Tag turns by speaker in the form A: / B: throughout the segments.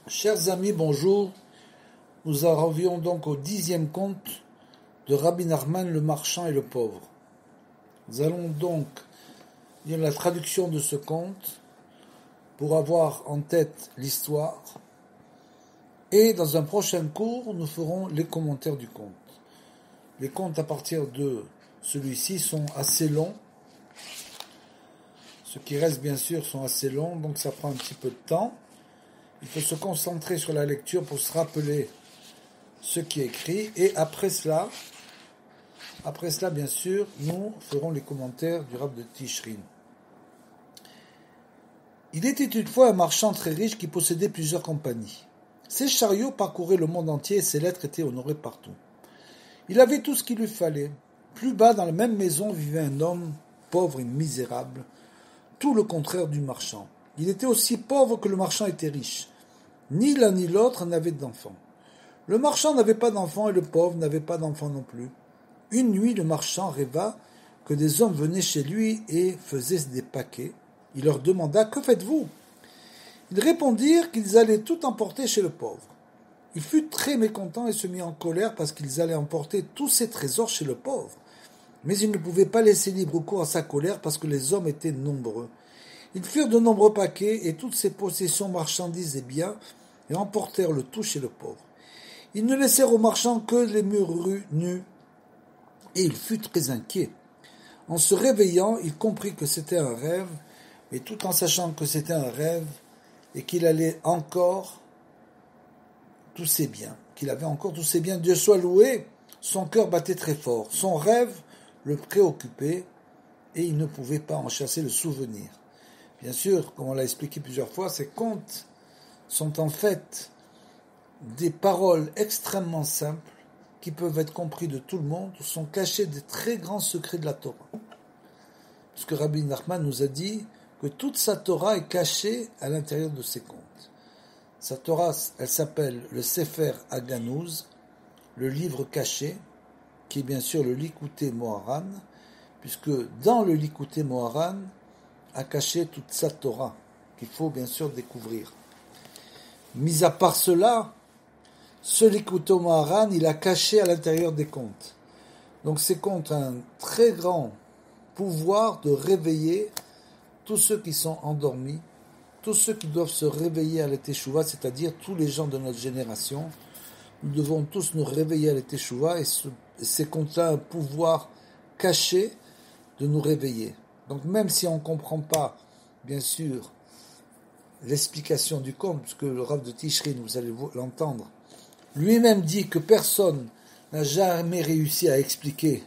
A: Chers amis, bonjour. Nous arrivions donc au 10e conte de Rabbi Nachman, le marchand et le pauvre. Nous allons donc lire la traduction de ce conte pour avoir en tête l'histoire. Et dans un prochain cours, nous ferons les commentaires du conte. Les contes à partir de celui-ci sont assez longs. Ceux qui restent, bien sûr, sont assez longs, donc ça prend un petit peu de temps. Il faut se concentrer sur la lecture pour se rappeler ce qui est écrit. Et après cela, bien sûr, nous ferons les commentaires du Rav de Tishrin. Il était une fois un marchand très riche qui possédait plusieurs compagnies. Ses chariots parcouraient le monde entier et ses lettres étaient honorées partout. Il avait tout ce qu'il lui fallait. Plus bas, dans la même maison, vivait un homme pauvre et misérable, tout le contraire du marchand. Il était aussi pauvre que le marchand était riche. Ni l'un ni l'autre n'avait d'enfant. Le marchand n'avait pas d'enfant et le pauvre n'avait pas d'enfant non plus. Une nuit, le marchand rêva que des hommes venaient chez lui et faisaient des paquets. Il leur demanda « Que faites-vous » Ils répondirent qu'ils allaient tout emporter chez le pauvre. Il fut très mécontent et se mit en colère parce qu'ils allaient emporter tous ses trésors chez le pauvre. Mais il ne pouvait pas laisser libre cours à sa colère parce que les hommes étaient nombreux. Ils firent de nombreux paquets et toutes ses possessions, marchandises et biens et emportèrent le tout chez le pauvre. Ils ne laissèrent aux marchands que les murs nus et il fut très inquiet. En se réveillant, il comprit que c'était un rêve, mais tout en sachant que c'était un rêve et qu'il allait encore tous ses biens, qu'il avait encore tous ses biens, Dieu soit loué, son cœur battait très fort. Son rêve le préoccupait et il ne pouvait pas en chasser le souvenir. Bien sûr, comme on l'a expliqué plusieurs fois, ces contes sont en fait des paroles extrêmement simples qui peuvent être compris de tout le monde, où sont cachés des très grands secrets de la Torah. Parce que Rabbi Nachman nous a dit que toute sa Torah est cachée à l'intérieur de ces contes. Sa Torah, elle s'appelle le Sefer Haganouz, le livre caché, qui est bien sûr le Likutei Moharan, puisque dans le Likutei Moharan a caché toute sa Torah, qu'il faut bien sûr découvrir. Mis à part cela, ce Likutei Moharan, il a caché à l'intérieur des contes. Donc ces contes ont un très grand pouvoir de réveiller tous ceux qui sont endormis, tous ceux qui doivent se réveiller à la Teshuvah, c'est-à-dire tous les gens de notre génération. Nous devons tous nous réveiller à la Teshuvah et ces contes-là ont un pouvoir caché de nous réveiller. Donc même si on ne comprend pas, bien sûr, l'explication du conte, puisque le Rav de Tishrin, vous allez l'entendre, lui-même dit que personne n'a jamais réussi à expliquer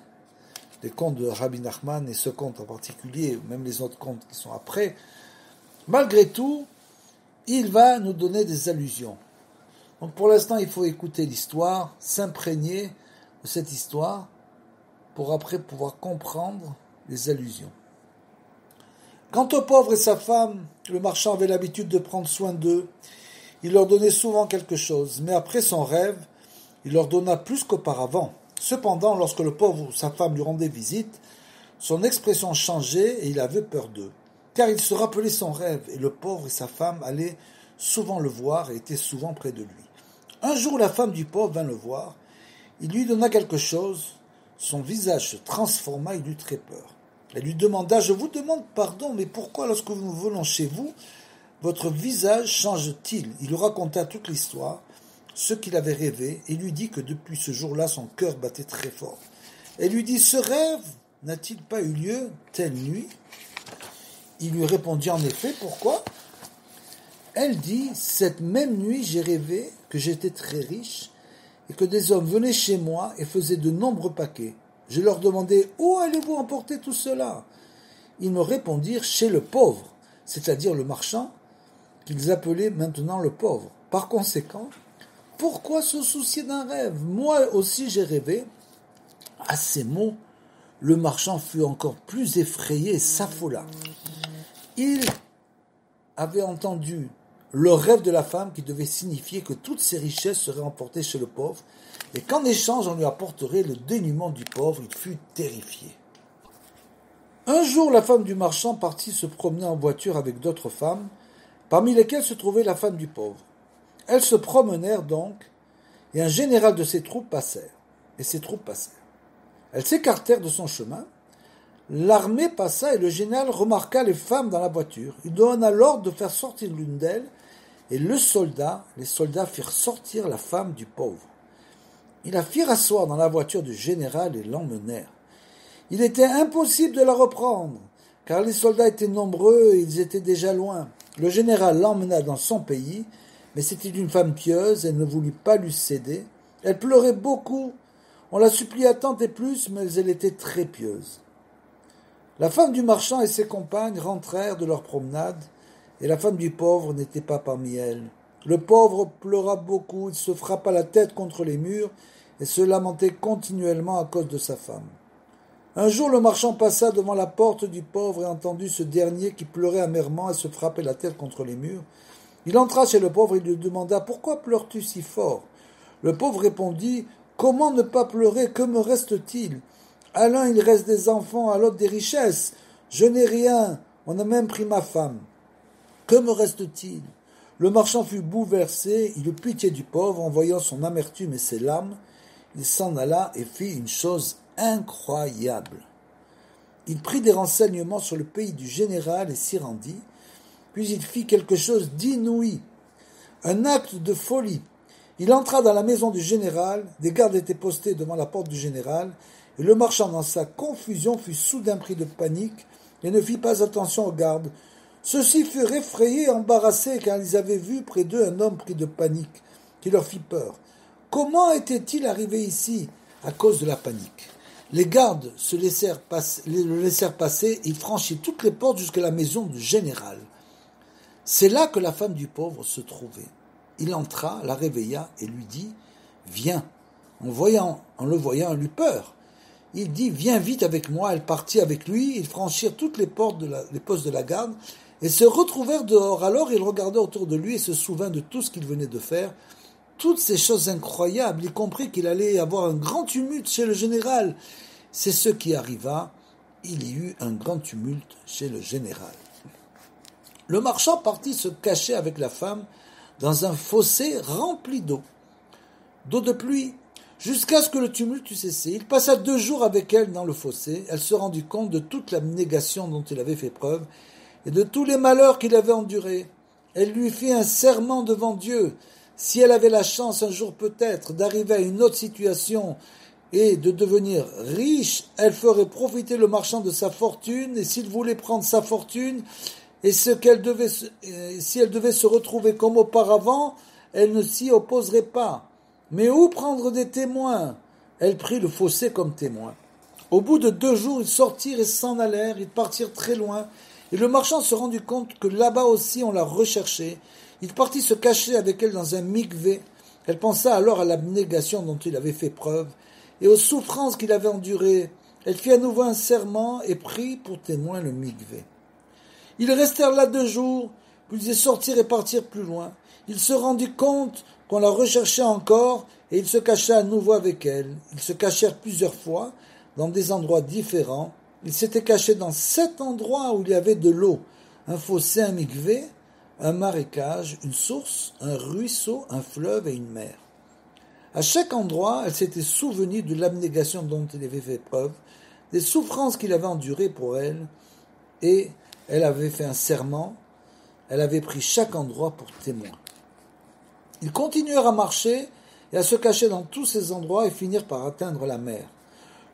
A: les contes de Rabbi Nachman et ce conte en particulier, ou même les autres contes qui sont après. Malgré tout, il va nous donner des allusions. Donc pour l'instant, il faut écouter l'histoire, s'imprégner de cette histoire pour après pouvoir comprendre les allusions. Quant au pauvre et sa femme, le marchand avait l'habitude de prendre soin d'eux. Il leur donnait souvent quelque chose, mais après son rêve, il leur donna plus qu'auparavant. Cependant, lorsque le pauvre ou sa femme lui rendait visite, son expression changeait et il avait peur d'eux. Car il se rappelait son rêve, et le pauvre et sa femme allaient souvent le voir et étaient souvent près de lui. Un jour, la femme du pauvre vint le voir. Il lui donna quelque chose. Son visage se transforma, il eut très peur. Elle lui demanda « Je vous demande pardon, mais pourquoi, lorsque nous venons chez vous, votre visage change-t-il » Il lui raconta toute l'histoire, ce qu'il avait rêvé, et lui dit que depuis ce jour-là, son cœur battait très fort. Elle lui dit « Ce rêve n'a-t-il pas eu lieu telle nuit ?» Il lui répondit « En effet, pourquoi ?» Elle dit « Cette même nuit, j'ai rêvé que j'étais très riche et que des hommes venaient chez moi et faisaient de nombreux paquets. Je leur demandais « Où allez-vous emporter tout cela ?» Ils me répondirent « Chez le pauvre, c'est-à-dire le marchand, qu'ils appelaient maintenant le pauvre. Par conséquent, pourquoi se soucier d'un rêve ? Moi aussi j'ai rêvé. » À ces mots, le marchand fut encore plus effrayé et s'affola. Il avait entendu le rêve de la femme qui devait signifier que toutes ses richesses seraient emportées chez le pauvre et qu'en échange on lui apporterait le dénuement du pauvre. Il fut terrifié. Un jour, la femme du marchand partit se promener en voiture avec d'autres femmes, parmi lesquelles se trouvait la femme du pauvre. Elles se promenèrent donc, et un général de ses troupes passèrent. Elles s'écartèrent de son chemin. L'armée passa et le général remarqua les femmes dans la voiture. Il donna l'ordre de faire sortir l'une d'elles, et les soldats firent sortir la femme du pauvre. Ils la firent asseoir dans la voiture du général et l'emmenèrent. Il était impossible de la reprendre, car les soldats étaient nombreux et ils étaient déjà loin. Le général l'emmena dans son pays, mais c'était une femme pieuse, elle ne voulut pas lui céder. Elle pleurait beaucoup, on la supplia tant et plus, mais elle était très pieuse. La femme du marchand et ses compagnes rentrèrent de leur promenade, et la femme du pauvre n'était pas parmi elles. Le pauvre pleura beaucoup, il se frappa la tête contre les murs, et se lamentait continuellement à cause de sa femme. Un jour, le marchand passa devant la porte du pauvre et entendit ce dernier qui pleurait amèrement et se frappait la tête contre les murs. Il entra chez le pauvre et lui demanda « Pourquoi pleures-tu si fort ?» Le pauvre répondit « Comment ne pas pleurer? Que me reste-t-il? À l'un il reste des enfants, à l'autre des richesses. Je n'ai rien, on a même pris ma femme. Que me reste-t-il ?» Le marchand fut bouleversé, il eut pitié du pauvre en voyant son amertume et ses larmes. Il s'en alla et fit une chose incroyable. Il prit des renseignements sur le pays du général et s'y rendit, puis il fit quelque chose d'inouï, un acte de folie. Il entra dans la maison du général, des gardes étaient postés devant la porte du général, et le marchand dans sa confusion fut soudain pris de panique et ne fit pas attention aux gardes. Ceux-ci furent effrayés et embarrassés car ils avaient vu près d'eux un homme pris de panique, qui leur fit peur. Comment était-il arrivé ici? À cause de la panique. Les gardes le laissèrent passer et il franchit toutes les portes jusqu'à la maison du général. C'est là que la femme du pauvre se trouvait. Il entra, la réveilla et lui dit « Viens ». En le voyant, elle eut peur. Il dit « Viens vite avec moi ». Elle partit avec lui, ils franchirent toutes les postes de la garde et se retrouvèrent dehors. Alors il regarda autour de lui et se souvint de tout ce qu'il venait de faire. Toutes ces choses incroyables, il comprit qu'il allait y avoir un grand tumulte chez le général. C'est ce qui arriva, il y eut un grand tumulte chez le général. Le marchand partit se cacher avec la femme dans un fossé rempli d'eau de pluie, jusqu'à ce que le tumulte eût cessé. Il passa 2 jours avec elle dans le fossé. Elle se rendit compte de toute l'abnégation dont il avait fait preuve et de tous les malheurs qu'il avait endurés. Elle lui fit un serment devant Dieu. Si elle avait la chance un jour peut-être d'arriver à une autre situation et de devenir riche, elle ferait profiter le marchand de sa fortune, et s'il voulait prendre sa fortune, et si elle devait se retrouver comme auparavant, elle ne s'y opposerait pas. Mais où prendre des témoins? Elle prit le fossé comme témoin. Au bout de 2 jours, ils sortirent et s'en allèrent, ils partirent très loin, et le marchand se rendit compte que là-bas aussi on la recherchait. Il partit se cacher avec elle dans un mikvé. Elle pensa alors à l'abnégation dont il avait fait preuve et aux souffrances qu'il avait endurées. Elle fit à nouveau un serment et prit pour témoin le mikvé. Ils restèrent là 2 jours, puis ils sortirent et partirent plus loin. Il se rendit compte qu'on la recherchait encore et il se cacha à nouveau avec elle. Ils se cachèrent plusieurs fois dans des endroits différents. Ils s'étaient cachés dans 7 endroits où il y avait de l'eau, un fossé, un mikvé, un marécage, une source, un ruisseau, un fleuve et une mer. À chaque endroit, elle s'était souvenue de l'abnégation dont il avait fait preuve, des souffrances qu'il avait endurées pour elle, et elle avait fait un serment, elle avait pris chaque endroit pour témoin. Ils continuèrent à marcher et à se cacher dans tous ces endroits et finirent par atteindre la mer.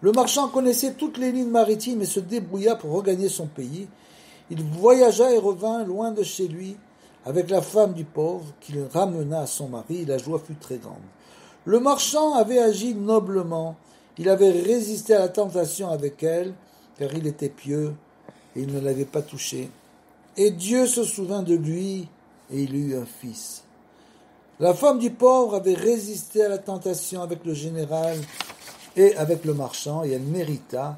A: Le marchand connaissait toutes les lignes maritimes et se débrouilla pour regagner son pays. Il voyagea et revint loin de chez lui, avec la femme du pauvre qu'il ramena à son mari, et la joie fut très grande. Le marchand avait agi noblement, il avait résisté à la tentation avec elle, car il était pieux, et il ne l'avait pas touchée. Et Dieu se souvint de lui, et il eut un fils. La femme du pauvre avait résisté à la tentation avec le général et avec le marchand, et elle mérita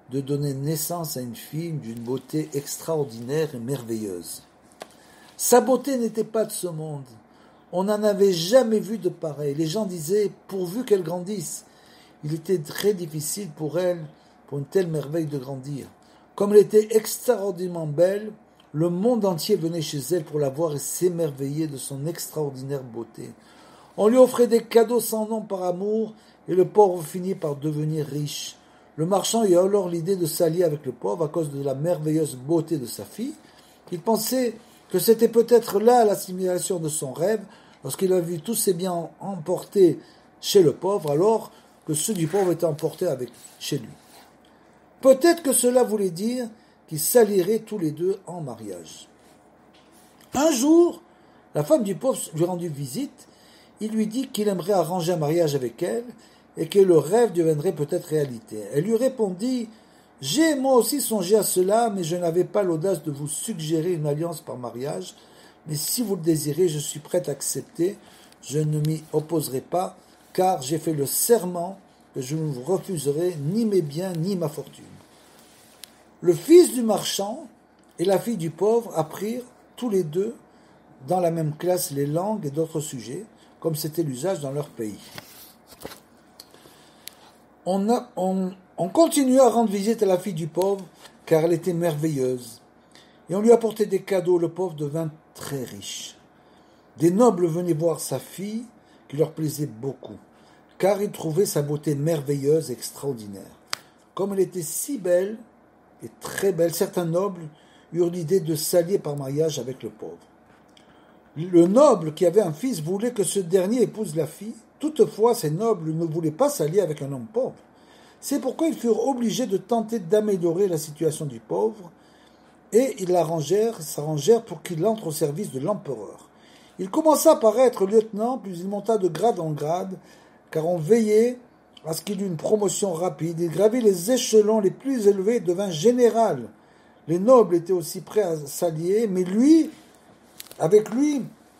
A: de donner naissance à une fille d'une beauté extraordinaire et merveilleuse. Sa beauté n'était pas de ce monde. On n'en avait jamais vu de pareil. Les gens disaient, pourvu qu'elle grandisse. Il était très difficile pour elle, pour une telle merveille, de grandir. Comme elle était extraordinairement belle, Le monde entier venait chez elle pour la voir et s'émerveillait de son extraordinaire beauté. On lui offrait des cadeaux sans nom par amour, et le pauvre finit par devenir riche. Le marchand eut alors l'idée de s'allier avec le pauvre à cause de la merveilleuse beauté de sa fille. Il pensait que c'était peut-être là la simulation de son rêve, lorsqu'il a vu tous ses biens emportés chez le pauvre, alors que ceux du pauvre étaient emportés chez lui. Peut-être que cela voulait dire qu'ils s'allieraient tous les deux en mariage. Un jour, la femme du pauvre lui rendit visite. Il lui dit qu'il aimerait arranger un mariage avec elle et que le rêve deviendrait peut-être réalité. Elle lui répondit « J'ai moi aussi songé à cela, mais je n'avais pas l'audace de vous suggérer une alliance par mariage. Mais si vous le désirez, je suis prête à accepter. Je ne m'y opposerai pas, car j'ai fait le serment que je ne vous refuserai ni mes biens ni ma fortune. » Le fils du marchand et la fille du pauvre apprirent tous les deux dans la même classe les langues et d'autres sujets, comme c'était l'usage dans leur pays. On continua à rendre visite à la fille du pauvre, car elle était merveilleuse. Et on lui apportait des cadeaux, le pauvre devint très riche. Des nobles venaient voir sa fille, qui leur plaisait beaucoup, car ils trouvaient sa beauté merveilleuse et extraordinaire. Comme elle était si belle et très belle, certains nobles eurent l'idée de s'allier par mariage avec le pauvre. Le noble qui avait un fils voulait que ce dernier épouse la fille. Toutefois, ces nobles ne voulaient pas s'allier avec un homme pauvre. C'est pourquoi ils furent obligés de tenter d'améliorer la situation du pauvre et ils s'arrangèrent pour qu'il entre au service de l'empereur. Il commença par être lieutenant, puis il monta de grade en grade, car on veillait à ce qu'il eût une promotion rapide. Il gravit les échelons les plus élevés et devint général. Les nobles étaient aussi prêts à s'allier, mais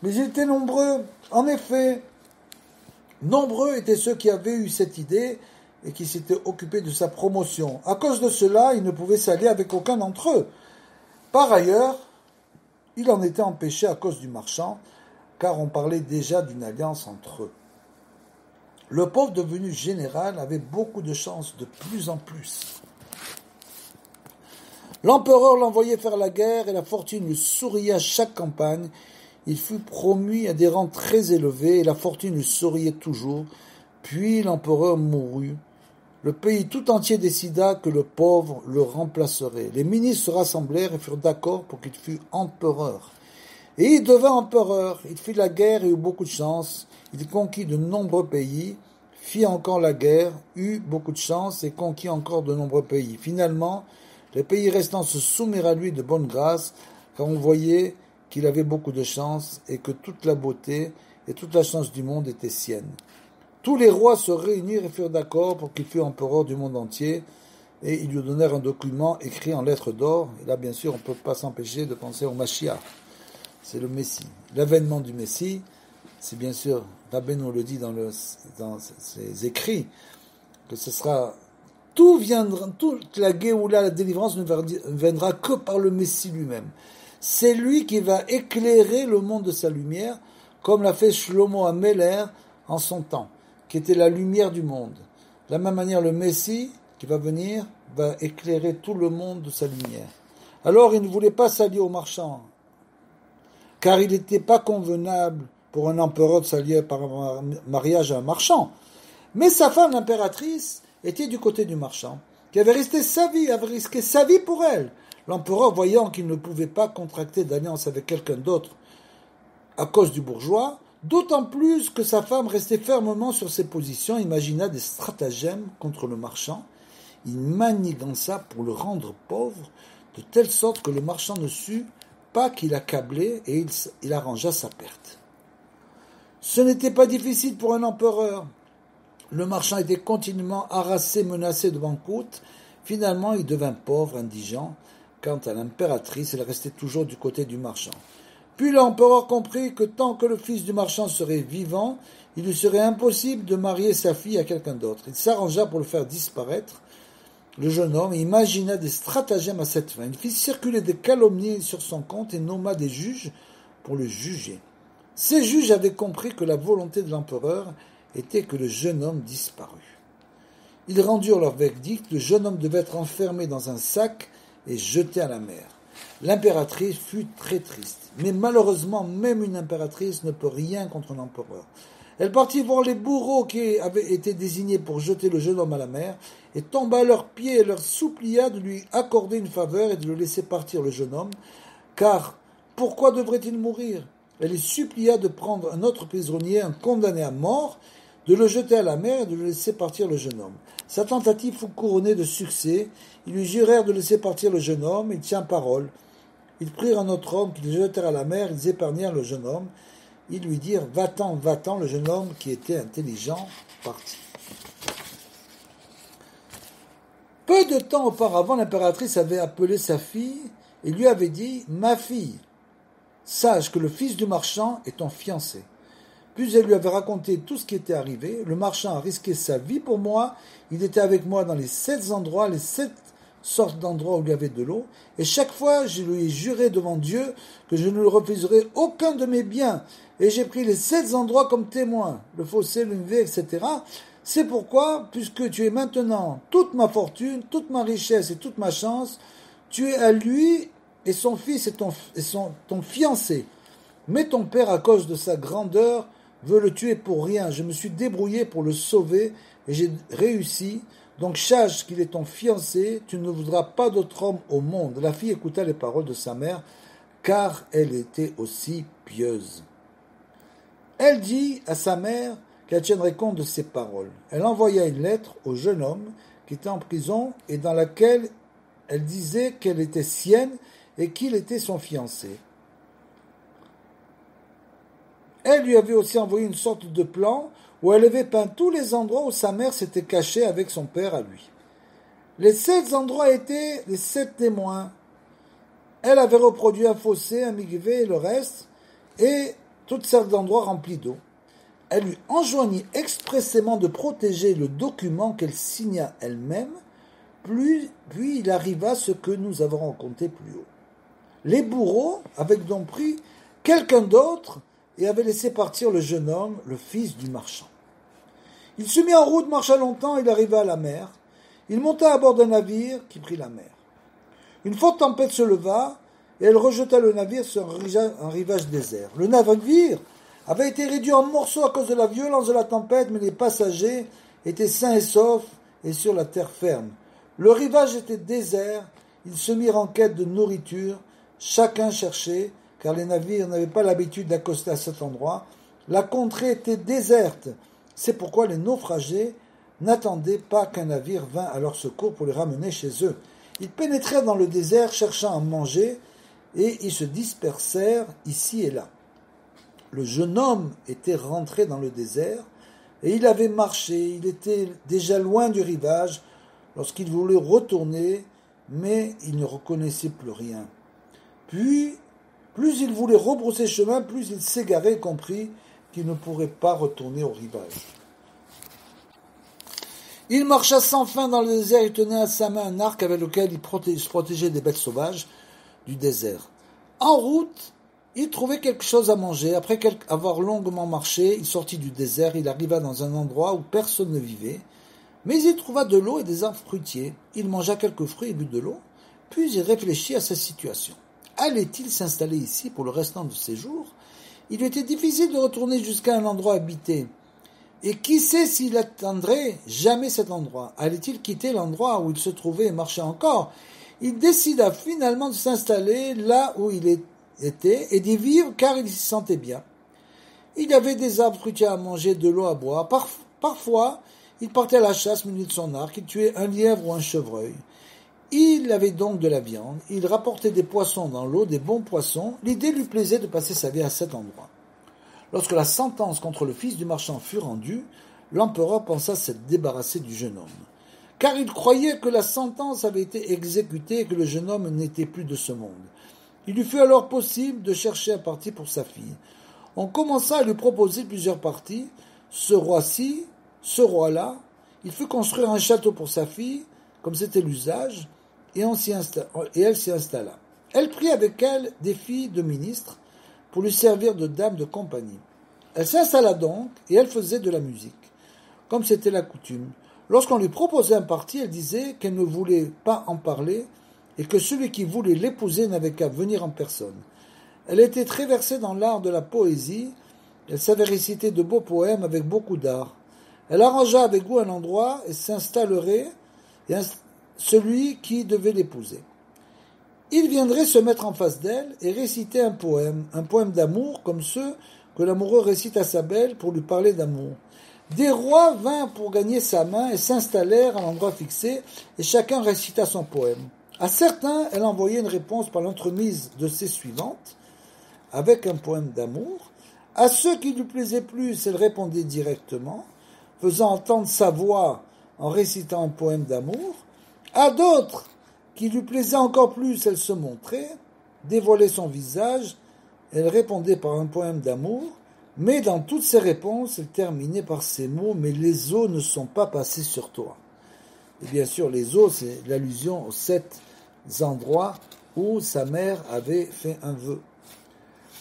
A: ils étaient nombreux. En effet, nombreux étaient ceux qui avaient eu cette idée et qui s'étaient occupés de sa promotion. À cause de cela, ils ne pouvaient s'allier avec aucun d'entre eux. Par ailleurs, il en était empêché à cause du marchand, car on parlait déjà d'une alliance entre eux. Le pauvre devenu général avait beaucoup de chances de plus en plus. L'empereur l'envoyait faire la guerre et la fortune lui souriait à chaque campagne. Il fut promu à des rangs très élevés et la fortune lui souriait toujours. Puis l'empereur mourut. Le pays tout entier décida que le pauvre le remplacerait. Les ministres se rassemblèrent et furent d'accord pour qu'il fût empereur. Et il devint empereur. Il fit la guerre et eut beaucoup de chance. Il conquit de nombreux pays, fit encore la guerre, eut beaucoup de chance et conquit encore de nombreux pays. Finalement, les pays restants se soumirent à lui de bonne grâce, car on voyait qu'il avait beaucoup de chance et que toute la beauté et toute la chance du monde étaient siennes. Tous les rois se réunirent et furent d'accord pour qu'il fût empereur du monde entier, et ils lui donnèrent un document écrit en lettres d'or. Et là, bien sûr, on ne peut pas s'empêcher de penser au Mashiach. C'est le Messie. L'avènement du Messie, c'est bien sûr, Rabbeinu le dit dans ses écrits, que ce sera, toute la Géoula, la délivrance ne viendra que par le Messie lui-même. C'est lui qui va éclairer le monde de sa lumière, comme l'a fait Shlomo HaMelech en son temps, qui était la lumière du monde. De la même manière, le Messie, qui va venir, va éclairer tout le monde de sa lumière. Alors, il ne voulait pas s'allier aux marchands, car il n'était pas convenable pour un empereur de s'allier par un mariage à un marchand. Mais sa femme, l'impératrice, était du côté du marchand, qui avait risqué sa vie pour elle. L'empereur, voyant qu'il ne pouvait pas contracter d'alliance avec quelqu'un d'autre à cause du bourgeois, d'autant plus que sa femme restait fermement sur ses positions, imagina des stratagèmes contre le marchand. Il manigança pour le rendre pauvre, de telle sorte que le marchand ne sut pas qu'il accablait et il arrangea sa perte. Ce n'était pas difficile pour un empereur. Le marchand était continuellement harassé, menacé de banqueroute. Finalement, il devint pauvre, indigent. Quant à l'impératrice, elle restait toujours du côté du marchand. Puis l'empereur comprit que tant que le fils du marchand serait vivant, il lui serait impossible de marier sa fille à quelqu'un d'autre. Il s'arrangea pour le faire disparaître. Le jeune homme imagina des stratagèmes à cette fin. Il fit circuler des calomnies sur son compte et nomma des juges pour le juger. Ces juges avaient compris que la volonté de l'empereur était que le jeune homme disparût. Ils rendirent leur verdict. Le jeune homme devait être enfermé dans un sac et jeté à la mer. L'impératrice fut très triste. Mais malheureusement, même une impératrice ne peut rien contre un empereur. Elle partit voir les bourreaux qui avaient été désignés pour jeter le jeune homme à la mer, et tomba à leurs pieds et leur supplia de lui accorder une faveur et de le laisser partir le jeune homme, car pourquoi devrait-il mourir? Elle les supplia de prendre un autre prisonnier, un condamné à mort, de le jeter à la mer et de le laisser partir le jeune homme. Sa tentative fut couronnée de succès. Ils lui jurèrent de laisser partir le jeune homme, il tient parole. Ils prirent un autre homme qu'ils jetèrent à la mer, ils épargnèrent le jeune homme. Ils lui dirent « Va-t'en, va-t'en », le jeune homme qui était intelligent partit. Peu de temps auparavant, l'impératrice avait appelé sa fille et lui avait dit « Ma fille, sache que le fils du marchand est ton fiancé. » Puis elle lui avait raconté tout ce qui était arrivé. Le marchand a risqué sa vie pour moi. Il était avec moi dans les 7 endroits, les 7 sortes d'endroits où il y avait de l'eau. Et chaque fois, je lui ai juré devant Dieu que je ne lui refuserai aucun de mes biens. Et j'ai pris les 7 endroits comme témoins, le fossé, le nivet, etc. C'est pourquoi, puisque tu es maintenant toute ma fortune, toute ma richesse et toute ma chance, tu es à lui et son fils et ton fiancé. Mais ton père, à cause de sa grandeur, veut le tuer pour rien. Je me suis débrouillé pour le sauver et j'ai réussi. Donc sache qu'il est ton fiancé, tu ne voudras pas d'autre homme au monde. La fille écouta les paroles de sa mère, car elle était aussi pieuse. Elle dit à sa mère qu'elle tiendrait compte de ses paroles. Elle envoya une lettre au jeune homme qui était en prison et dans laquelle elle disait qu'elle était sienne et qu'il était son fiancé. Elle lui avait aussi envoyé une sorte de plan où elle avait peint tous les endroits où sa mère s'était cachée avec son père à lui. Les 7 endroits étaient les 7 témoins. Elle avait reproduit un fossé, un mikvé et le reste, et toutes sortes d'endroits remplis d'eau. Elle lui enjoignit expressément de protéger le document qu'elle signa elle-même, puis il arriva ce que nous avons raconté plus haut. Les bourreaux avaient donc pris quelqu'un d'autre et avait laissé partir le jeune homme, le fils du marchand. Il se mit en route, marcha longtemps, il arriva à la mer. Il monta à bord d'un navire qui prit la mer. Une forte tempête se leva et elle rejeta le navire sur un rivage désert. Le navire avait été réduit en morceaux à cause de la violence de la tempête, mais les passagers étaient sains et saufs et sur la terre ferme. Le rivage était désert, ils se mirent en quête de nourriture, chacun cherchait, car les navires n'avaient pas l'habitude d'accoster à cet endroit. La contrée était déserte. C'est pourquoi les naufragés n'attendaient pas qu'un navire vînt à leur secours pour les ramener chez eux. Ils pénétrèrent dans le désert cherchant à manger et ils se dispersèrent ici et là. Le jeune homme était rentré dans le désert et il avait marché. Il était déjà loin du rivage lorsqu'il voulait retourner, mais il ne reconnaissait plus rien. Puis, plus il voulait rebrousser chemin, plus il s'égarait et comprit qu'il ne pourrait pas retourner au rivage. Il marcha sans fin dans le désert et tenait à sa main un arc avec lequel il se protégeait des bêtes sauvages du désert. En route, il trouvait quelque chose à manger. Après avoir longuement marché, il sortit du désert. Il arriva dans un endroit où personne ne vivait. Mais il trouva de l'eau et des arbres fruitiers. Il mangea quelques fruits et but de l'eau. Puis il réfléchit à sa situation. Allait-il s'installer ici pour le restant de ses jours? Il lui était difficile de retourner jusqu'à un endroit habité. Et qui sait s'il atteindrait jamais cet endroit? Allait-il quitter l'endroit où il se trouvait et marcher encore? Il décida finalement de s'installer là où il était et d'y vivre car il s'y sentait bien. Il y avait des arbres fruitiers à manger, de l'eau à boire. Parfois, il partait à la chasse muni de son arc, il tuait un lièvre ou un chevreuil. Il avait donc de la viande, il rapportait des poissons dans l'eau, des bons poissons. L'idée lui plaisait de passer sa vie à cet endroit. Lorsque la sentence contre le fils du marchand fut rendue, l'empereur pensa s'être débarrassé du jeune homme, car il croyait que la sentence avait été exécutée et que le jeune homme n'était plus de ce monde. Il lui fut alors possible de chercher un parti pour sa fille. On commença à lui proposer plusieurs partis, ce roi-ci, ce roi-là. Il fit construire un château pour sa fille, comme c'était l'usage, et elle s'y installa. Elle prit avec elle des filles de ministres pour lui servir de dame de compagnie. Elle s'installa donc, et elle faisait de la musique, comme c'était la coutume. Lorsqu'on lui proposait un parti, elle disait qu'elle ne voulait pas en parler, et que celui qui voulait l'épouser n'avait qu'à venir en personne. Elle était très versée dans l'art de la poésie, elle savait réciter de beaux poèmes avec beaucoup d'art. Elle arrangea avec goût un endroit et s'installerait celui qui devait l'épouser. Il viendrait se mettre en face d'elle et réciter un poème d'amour comme ceux que l'amoureux récite à sa belle pour lui parler d'amour. Des rois vinrent pour gagner sa main et s'installèrent à l'endroit fixé, et chacun récita son poème. À certains, elle envoyait une réponse par l'entremise de ses suivantes, avec un poème d'amour. À ceux qui lui plaisaient plus, elle répondait directement, faisant entendre sa voix en récitant un poème d'amour. À d'autres, qui lui plaisait encore plus, elle se montrait, dévoilait son visage, elle répondait par un poème d'amour, mais dans toutes ses réponses, elle terminait par ces mots « mais les eaux ne sont pas passées sur toi ». Et bien sûr, les eaux, c'est l'allusion aux 7 endroits où sa mère avait fait un vœu.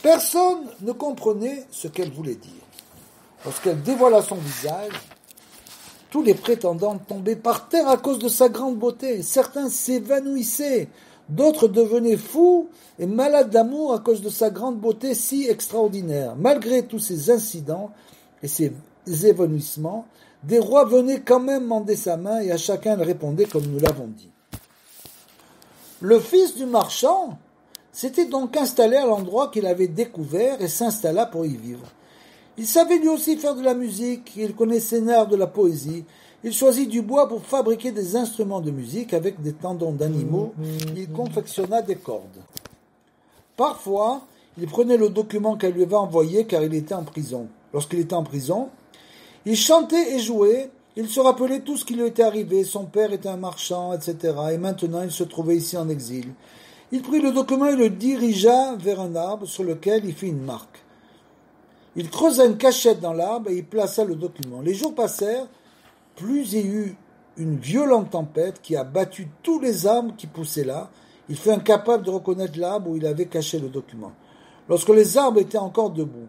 A: Personne ne comprenait ce qu'elle voulait dire. Lorsqu'elle dévoila son visage, tous les prétendants tombaient par terre à cause de sa grande beauté. Certains s'évanouissaient, d'autres devenaient fous et malades d'amour à cause de sa grande beauté si extraordinaire. Malgré tous ces incidents et ces évanouissements, des rois venaient quand même mander sa main et à chacun elle répondait comme nous l'avons dit. Le fils du marchand s'était donc installé à l'endroit qu'il avait découvert et s'installa pour y vivre. Il savait lui aussi faire de la musique, il connaissait l'art de la poésie. Il choisit du bois pour fabriquer des instruments de musique avec des tendons d'animaux. Il confectionna des cordes. Parfois, il prenait le document qu'elle lui avait envoyé car il était en prison. Lorsqu'il était en prison, il chantait et jouait. Il se rappelait tout ce qui lui était arrivé. Son père était un marchand, etc. Et maintenant, il se trouvait ici en exil. Il prit le document et le dirigea vers un arbre sur lequel il fit une marque. Il creusa une cachette dans l'arbre et y plaça le document. Les jours passèrent, plus il y eut une violente tempête qui abattit tous les arbres qui poussaient là. Il fut incapable de reconnaître l'arbre où il avait caché le document. Lorsque les arbres étaient encore debout,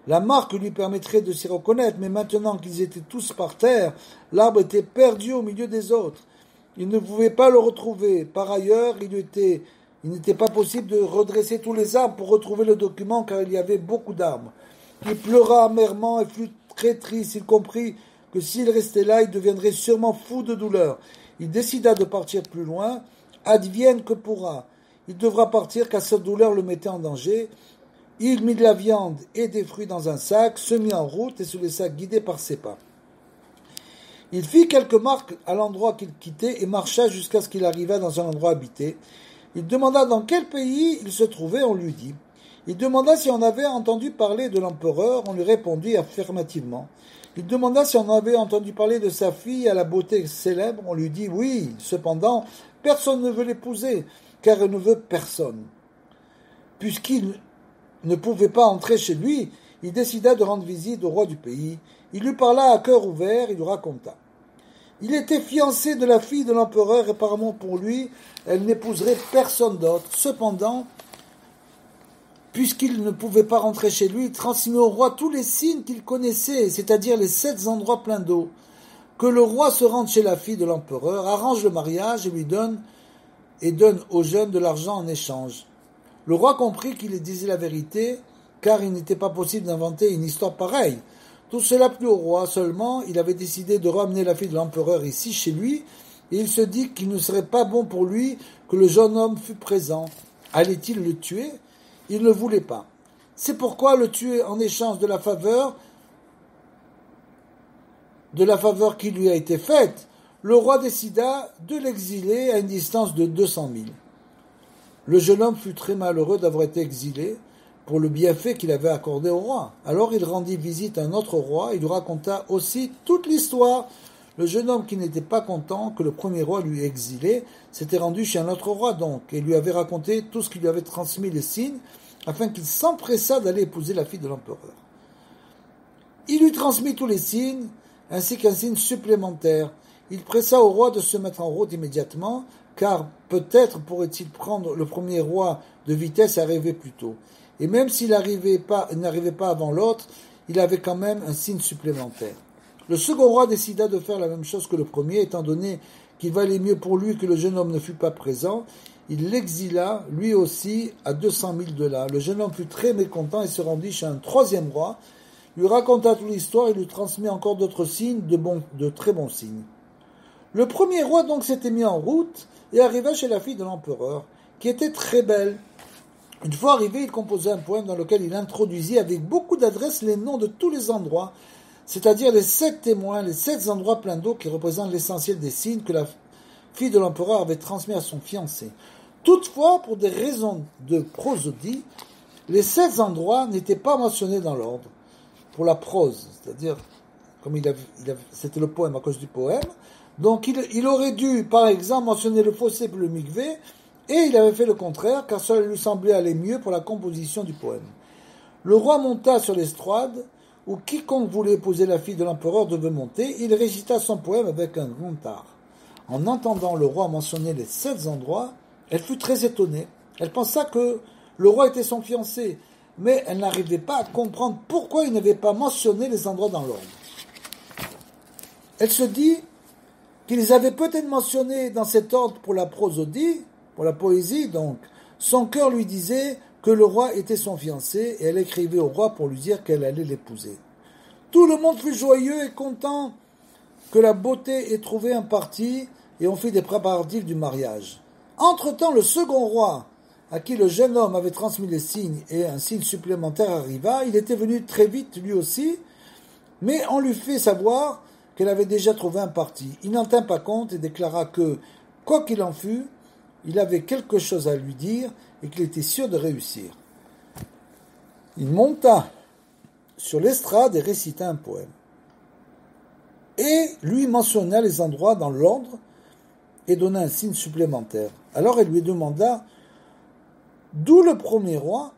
A: la marque lui permettrait de s'y reconnaître, mais maintenant qu'ils étaient tous par terre, l'arbre était perdu au milieu des autres. Il ne pouvait pas le retrouver. Par ailleurs, il n'était pas possible de redresser tous les arbres pour retrouver le document car il y avait beaucoup d'arbres. Il pleura amèrement et fut très triste. Il comprit que s'il restait là, il deviendrait sûrement fou de douleur. Il décida de partir plus loin, advienne que pourra. Il devra partir car sa douleur le mettait en danger. Il mit de la viande et des fruits dans un sac, se mit en route et se laissa guider par ses pas. Il fit quelques marques à l'endroit qu'il quittait et marcha jusqu'à ce qu'il arrivât dans un endroit habité. Il demanda dans quel pays il se trouvait, on lui dit. Il demanda si on avait entendu parler de l'empereur, on lui répondit affirmativement. Il demanda si on avait entendu parler de sa fille à la beauté célèbre, on lui dit oui. Cependant, personne ne veut l'épouser, car elle ne veut personne. Puisqu'il ne pouvait pas entrer chez lui, il décida de rendre visite au roi du pays. Il lui parla à cœur ouvert, il lui raconta. Il était fiancé de la fille de l'empereur et apparemment pour lui, elle n'épouserait personne d'autre. Cependant, puisqu'il ne pouvait pas rentrer chez lui, il transmit au roi tous les signes qu'il connaissait, c'est-à-dire les 7 endroits pleins d'eau. Que le roi se rende chez la fille de l'empereur, arrange le mariage et donne aux jeunes de l'argent en échange. Le roi comprit qu'il disait la vérité, car il n'était pas possible d'inventer une histoire pareille. Tout cela plut au roi, seulement il avait décidé de ramener la fille de l'empereur ici, chez lui, et il se dit qu'il ne serait pas bon pour lui que le jeune homme fût présent. Allait-il le tuer ? Il ne voulait pas. C'est pourquoi le tuer en échange de la faveur qui lui a été faite, le roi décida de l'exiler à une distance de 200 000. Le jeune homme fut très malheureux d'avoir été exilé pour le bienfait qu'il avait accordé au roi. Alors il rendit visite à un autre roi et lui raconta aussi toute l'histoire. Le jeune homme qui n'était pas content que le premier roi lui exilé s'était rendu chez un autre roi donc, et lui avait raconté tout ce qui lui avait transmis les signes, afin qu'il s'empressât d'aller épouser la fille de l'empereur. Il lui transmit tous les signes, ainsi qu'un signe supplémentaire. Il pressa au roi de se mettre en route immédiatement, car peut-être pourrait-il prendre le premier roi de vitesse et arriver plus tôt. Et même s'il n'arrivait pas avant l'autre, il avait quand même un signe supplémentaire. Le second roi décida de faire la même chose que le premier, étant donné qu'il valait mieux pour lui que le jeune homme ne fût pas présent. il l'exila, lui aussi, à 200 000 de là. Le jeune homme fut très mécontent et se rendit chez un troisième roi, lui raconta toute l'histoire et lui transmit encore d'autres signes, de très bons signes. Le premier roi donc s'était mis en route et arriva chez la fille de l'empereur, qui était très belle. Une fois arrivé, il composa un poème dans lequel il introduisit avec beaucoup d'adresse les noms de tous les endroits, c'est-à-dire les 7 témoins, les 7 endroits pleins d'eau qui représentent l'essentiel des signes que la fille de l'empereur avait transmis à son fiancé. Toutefois, pour des raisons de prosodie, les 7 endroits n'étaient pas mentionnés dans l'ordre. Pour la prose, c'est-à-dire, comme c'était le poème à cause du poème, donc il aurait dû, par exemple, mentionner le fossé pour le mikvé, et il avait fait le contraire, car cela lui semblait aller mieux pour la composition du poème. Le roi monta sur l'estrade, où quiconque voulait épouser la fille de l'empereur devait monter. Il récita son poème avec un grand art. En entendant le roi mentionner les 7 endroits, elle fut très étonnée. Elle pensa que le roi était son fiancé, mais elle n'arrivait pas à comprendre pourquoi il n'avait pas mentionné les endroits dans l'ordre. Elle se dit qu'ils avaient peut-être mentionné dans cet ordre pour la prosodie, pour la poésie, donc. Son cœur lui disait que le roi était son fiancé, et elle écrivait au roi pour lui dire qu'elle allait l'épouser. Tout le monde fut joyeux et content que la beauté ait trouvé un parti, et on fit des préparatifs du mariage. Entre-temps, le second roi, à qui le jeune homme avait transmis les signes, et un signe supplémentaire arriva, il était venu très vite lui aussi, mais on lui fit savoir qu'elle avait déjà trouvé un parti. Il n'en tint pas compte et déclara que, quoi qu'il en fût, il avait quelque chose à lui dire et qu'il était sûr de réussir. Il monta sur l'estrade et récita un poème. Et lui mentionna les endroits dans l'ordre et donna un signe supplémentaire. Alors elle lui demanda d'où le premier roi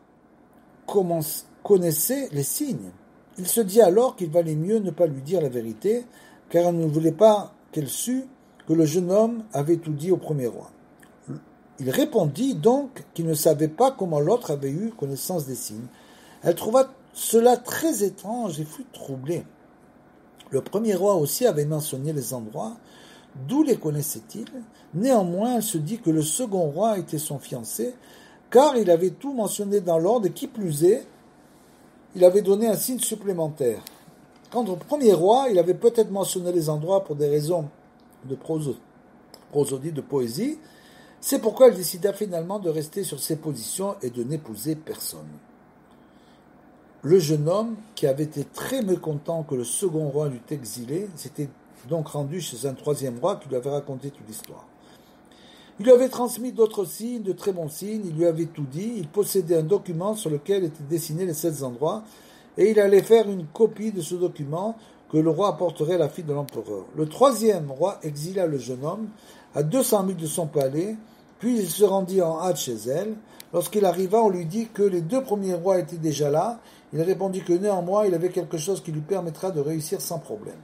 A: connaissait les signes. Il se dit alors qu'il valait mieux ne pas lui dire la vérité, car elle ne voulait pas qu'elle sût que le jeune homme avait tout dit au premier roi. Il répondit donc qu'il ne savait pas comment l'autre avait eu connaissance des signes. Elle trouva cela très étrange et fut troublée. Le premier roi aussi avait mentionné les endroits, d'où les connaissait-il? Néanmoins, elle se dit que le second roi était son fiancé, car il avait tout mentionné dans l'ordre et qui plus est, il avait donné un signe supplémentaire. Quant au premier roi, il avait peut-être mentionné les endroits pour des raisons de prosodie, de poésie. C'est pourquoi elle décida finalement de rester sur ses positions et de n'épouser personne. Le jeune homme, qui avait été très mécontent que le second roi l'eût exilé, s'était donc rendu chez un troisième roi qui lui avait raconté toute l'histoire. Il lui avait transmis d'autres signes, de très bons signes, il lui avait tout dit, il possédait un document sur lequel étaient dessinés les 7 endroits, et il allait faire une copie de ce document que le roi apporterait à la fille de l'empereur. Le troisième roi exila le jeune homme à 200 000 de son palais, puis il se rendit en hâte chez elle. Lorsqu'il arriva, on lui dit que les 2 premiers rois étaient déjà là. Il répondit que néanmoins, il avait quelque chose qui lui permettra de réussir sans problème.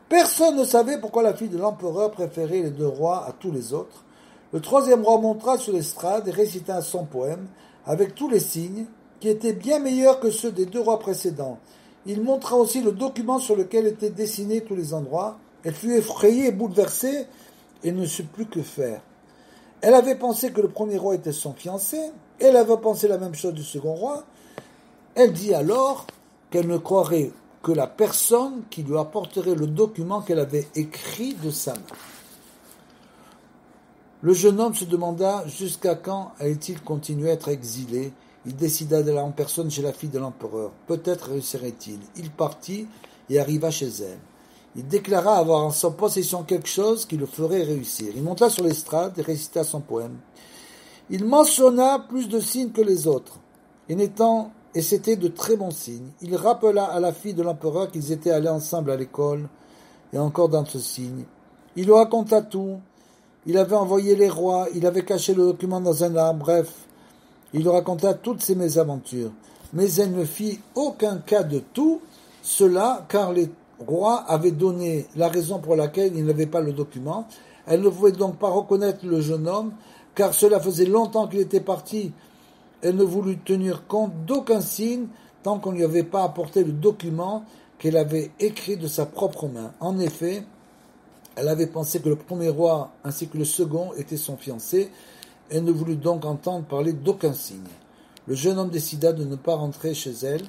A: Personne ne savait pourquoi la fille de l'empereur préférait les 2 rois à tous les autres. Le troisième roi monta sur l'estrade et récita son poème, avec tous les signes, qui étaient bien meilleurs que ceux des 2 rois précédents. Il montra aussi le document sur lequel étaient dessinés tous les endroits. Elle fut effrayée et bouleversée et ne sut plus que faire. Elle avait pensé que le premier roi était son fiancé, elle avait pensé la même chose du second roi. Elle dit alors qu'elle ne croirait que la personne qui lui apporterait le document qu'elle avait écrit de sa main. Le jeune homme se demanda jusqu'à quand allait-il continuer à être exilé. Il décida d'aller en personne chez la fille de l'empereur. Peut-être réussirait-il. Il partit et arriva chez elle. Il déclara avoir en sa possession quelque chose qui le ferait réussir. Il monta sur l'estrade et récita son poème. Il mentionna plus de signes que les autres, et c'était de très bons signes. Il rappela à la fille de l'empereur qu'ils étaient allés ensemble à l'école, et encore d'autres signes. Il lui raconta tout. Il avait envoyé les rois, il avait caché le document dans un arbre, bref. Il lui raconta toutes ses mésaventures. Mais elle ne fit aucun cas de tout cela, car les roi avait donné la raison pour laquelle il n'avait pas le document. Elle ne pouvait donc pas reconnaître le jeune homme, car cela faisait longtemps qu'il était parti. Elle ne voulut tenir compte d'aucun signe tant qu'on ne lui avait pas apporté le document qu'elle avait écrit de sa propre main. En effet, elle avait pensé que le premier roi ainsi que le second étaient son fiancé. Elle ne voulut donc entendre parler d'aucun signe. Le jeune homme décida de ne pas rentrer chez elle,